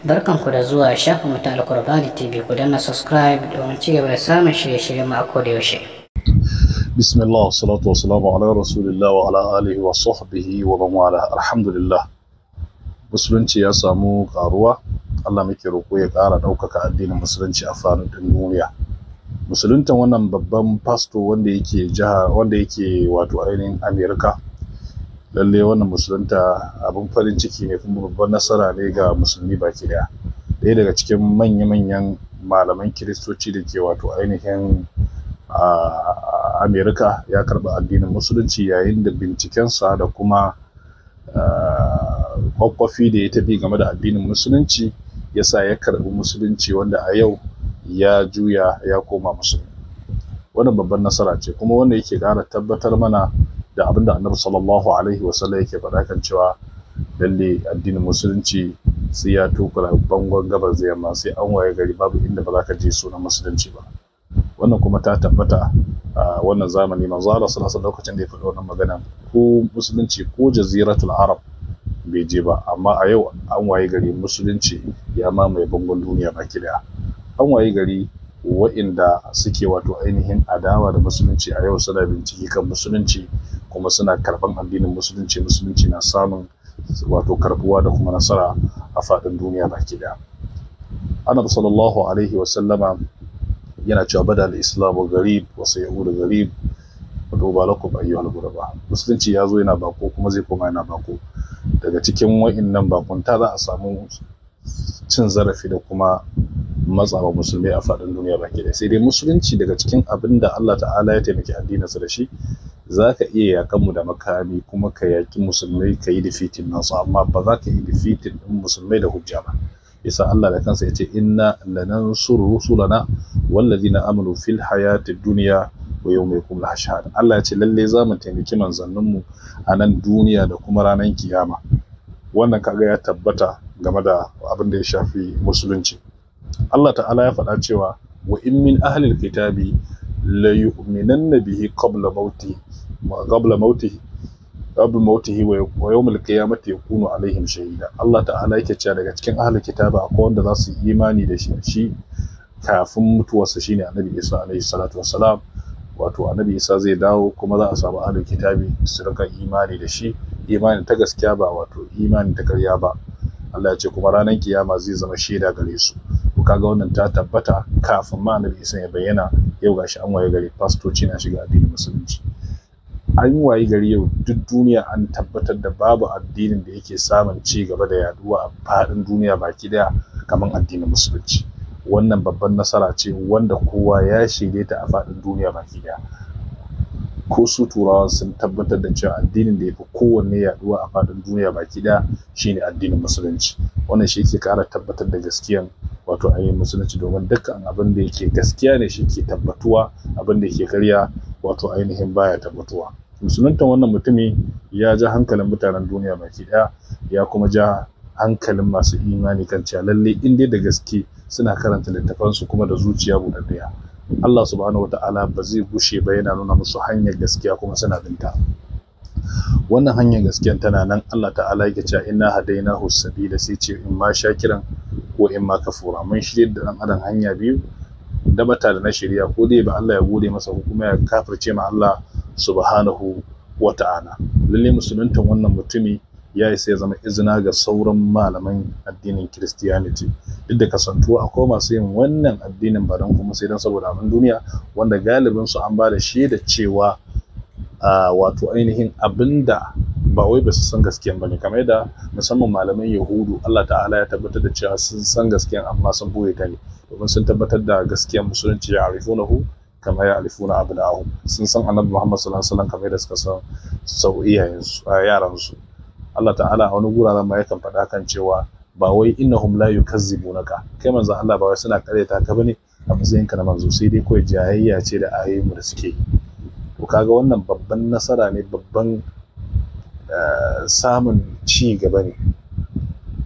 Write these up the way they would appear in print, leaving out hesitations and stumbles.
Barkanku da zuwa shafinmu ta Alkurbani TV, ku danna subscribe domin ci gaba da samun shirye-shiryen mu a koda yaushe. Bismillah, salatu wassalamu ala rasulillah wa ala alihi wa sahbihi wa man wala. Alhamdulillah. Musulunci ya samu karuwa. Allah muke roƙo ya ƙara ɗaukaka addinin musulunci a faɗin duniya. Musuluntan wannan babban pasto wanda yake wato ainihin Amerika. Lalle wannan musulunta abin farin ciki ne kuma babban nasara ne ga musulmi baki daya. Ɗaya daga cikin manya-manyan malaman kiristoci da ke wato ainihin Amerika ya karɓi addinin musulunci yayin da bincikensa da kuma kwakwafi da ya tafi game da addinin musulunci yasa ya karɓi musulunci, wanda a yau ya juya ya koma musulmi. Wannan babban nasara ce, kuma wanda yake ƙara tabbatar mana da abinda Annabi sallallahu alaihi wasallam yake faɗa kan cewa lalle addinin musulunci sai ya tukura bangon gabas da yamma, sai an waye gari babu inda ba za ka je sunan musulunci ba. Wannan kuma ta tabbata a wannan zamani. Manzo Allah sallallahu alaihi wasallam lokacin da ya faɗi wannan magana, ko musulunci ko jaziratul arab bai je ba, amma a yau an waye gari musulunci ya mamaye bangon duniya baki daya. An waye gari wa'inda suke wato ainihin adawa da musulunci a yau suna bincike kan musulunci, kuma suna karban addinin musulunci. Musulunci na samun wato karbuwa da kuma nasara a faɗin duniya baki daya. Annabi sallallahu alaihi wasallama yana cewa bada al-islamu gharib wa sayaudu gharib wa tuba lakum ayyuhal ghuraba. Musulunci ya zo yana bako kuma zai koma yana bako. Daga cikin wa'innan bakunta za a samu cin zarafi da kuma matsawa musulmai a faɗin duniya baki ɗaya. Sai dai musulunci daga cikin abin da Allah ta'ala ya taimaki addininsa da shi, za ka iya yakan mu da makami kuma ka yaki musulmai ka yi defeating nasu, amma ba za ka yi defeating ɗin musulmai da hujja ba. Yasa Allah da kansa ya ce inna lanansuru rusulana wallazina amanu fil hayatid dunya wa yawma yaqumul ashhad. Allah ya ce lalle za mu taimaki manzanninmu a nan duniya da kuma ranar kiyama. Wannan kaga ya tabbata game da abin da ya shafi musulunci. Allah ta'ala ya faɗa cewa wa in min ahlil kitabi la yu'minanna bihi qabla mautihi wa yawmil qiyamati yakunu alaihim shahida. Allah ta'ala yake cewa daga cikin ahlul kitabi akwai wanda za su imani da shi kafin mutuwarsa, shine Annabi Isa alaihi salatu wassalam. Wato Annabi Isa zai dawo kuma za a samu ahlul kitabi su rika imani da shi, imani ta gaskiya ba wato imani ta ƙarya ba. Allah ya ce kuma ranar kiyama zai zama shaida gare su. Kaga wannan ta tabbata kafin ma Annabi Isa ya bayyana. Yau gashi an waye gari fastoci na shiga addinin musulunci. An waye gari yau duk duniya an tabbatar da babu addinin da yake samun ci gaba da yaduwa a faɗin duniya baki daya kamar addinin musulunci. Wannan babban nasara ce wanda kowa ya shaide ta a faɗin duniya baki daya. Ko su turawan sun tabbatar da cewa addinin da ya fi kowanne yaduwa a faɗin duniya baki daya shine addinin musulunci. Wannan shi yake ƙara tabbatar da gaskiyan wato ainihin musulunci, domin dukkan abin da yake gaskiya ne shi ke tabbatuwa, abin da yake ƙarya wato ainihin baya tabbatuwa. Musuluntan wannan mutumi ya ja hankalin mutanen duniya baki daya, ya kuma ja hankalin masu imani kan cewa lalle in dai da gaske suna karanta littafansu kuma da zuciya buɗaɗɗiya, Allah subhanahu wata'ala ba zai gushe ba yana nuna musu hanyar gaskiya kuma suna binta. Wannan hanyar gaskiya tana nan. Allah ta'ala yake cewa inna hadainahu sabila, sai ce in ma shakiran ko in ma kafura. Mun shirye da dan adam hanya biyu, da bata da na shirya, ko dai ba Allah ya gode masa ko kuma ya kafirce ma Allah subhanahu wata'ala. Lalle musuluntan wannan mutumi ya isa ya zama izina ga sauran malaman addinin Christianity. Duk da kasantuwa akwai masu yin wannan addinin ba don kuma sai don saboda abin duniya, wanda galibin su an ba da shaida cewa wato ainihin abinda ba wai ba su san gaskiyan bane, kamar yadda musamman malaman Yahudu Allah ta'ala ya tabbatar da cewa sun san gaskiyan amma sun boye ta ne, domin sun tabbatar da gaskiyan musulunci ya arifunahu kama ya arifuna abna'ahum. Sun san Annabi Muhammad sallallahu alaihi wasallam kamar yadda suka san sau iyayensu yaransu. Allah ta'ala a wani guraren ma yakan faɗa kan cewa ba wai innahum la yukazzibunaka, kai manzo Allah ba wai suna karyata ka bane a matsayinka na manzo, sai dai kawai jayayya ce da ayoyinmu da suke yi. To kaga wannan babban nasara ne, babban samun ci gaba ne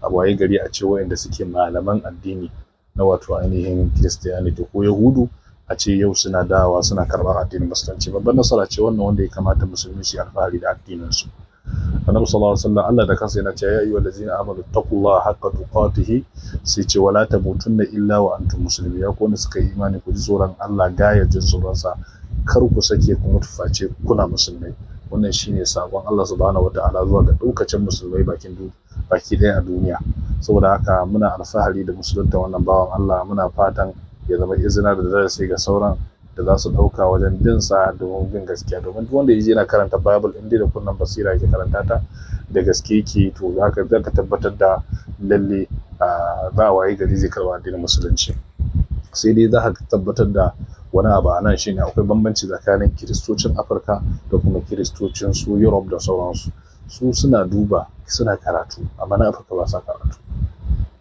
a waye gari a ce wayanda suke malaman addini na wato ainihin Christianity ko Yahudu a ce yau suna dawowa suna karɓar addinin musulunci. Babban nasara ce wannan wanda ya kamata musulmi su alfahari da addinin su. annabi sallallahu alaihi wasallam Allah da kansa yana cewa ya ayyuhal ladzina amanu taqullaha haqqa tuqatih sai ce wala tamutunna illa wa antum muslimun. Ya ku wanda suka yi imani ku ji tsoron Allah gaya jin tsoron sa, kar ku sake ku mutu face kuna musulmai. Wannan shine sakon Allah subhanahu wataala zuwa ga daukacin musulmai baki ɗaya a duniya. Saboda haka muna alfahari da musulunta wannan bawan Allah, muna fatan ya zama izina da darasi ga sauran da za su ɗauka wajen bin sa domin bin gaskiya. Domin duk wanda yaje yana karanta Bible inda da kunnan basira yake karanta ta da gaske yake, to zaka tabbatar da lalle za a waye gari zai karɓa addinin musulunci. Sai dai za ka tabbatar da wani abu a nan shine akwai bambanci tsakanin kiristocin Afirka da kuma kiristocin su Europe da sauransu. Su suna karatu, amma na Afirka ba sa karatu.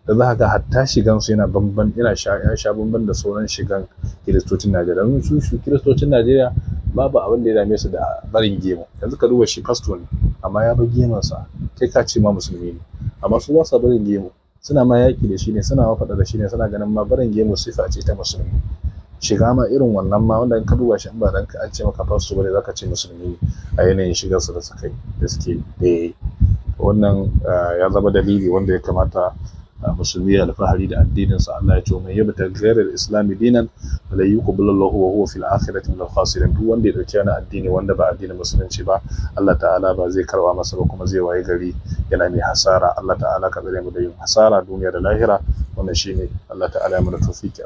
Da za ka ga hatta shigan su ya sha bamban da sauran shigan kiristocin Najeriya. Domin su kiristocin Najeriya babu abin da ya dame su da barin gemu. Yanzu ka duba shi fasto ne amma ya bar gemunsa, kai ka ce ma musulmi ne, amma su ba sa barin gemu, suna ma yaki da shi ne, suna ma faɗa da shi ne, suna ganin ma barin gemu sifa ce ta musulmi. Shiga ma irin wannan ma wanda in ka duba shi in ba dan ka an ce maka fasto bane zaka ce musulmi a yanayin shigar su da suke wannan ya zama dalili wanda ya kamata musulmi ya alfahari da addinin sa. Allah ya ce mai yabta ghairal islami dinan la yuqbalu Allahu wa huwa fil akhirati min al-khasirin. Duk wanda ya dauki wani addini wanda ba addinin musulunci ba, Allah ta'ala ba zai karba masa ba, kuma zai waye gari yana mai hasara. Allah ta'ala ka tsare mu da yin hasara duniya da lahira. Wannan shine Allah ta'ala ya mana tawfiki.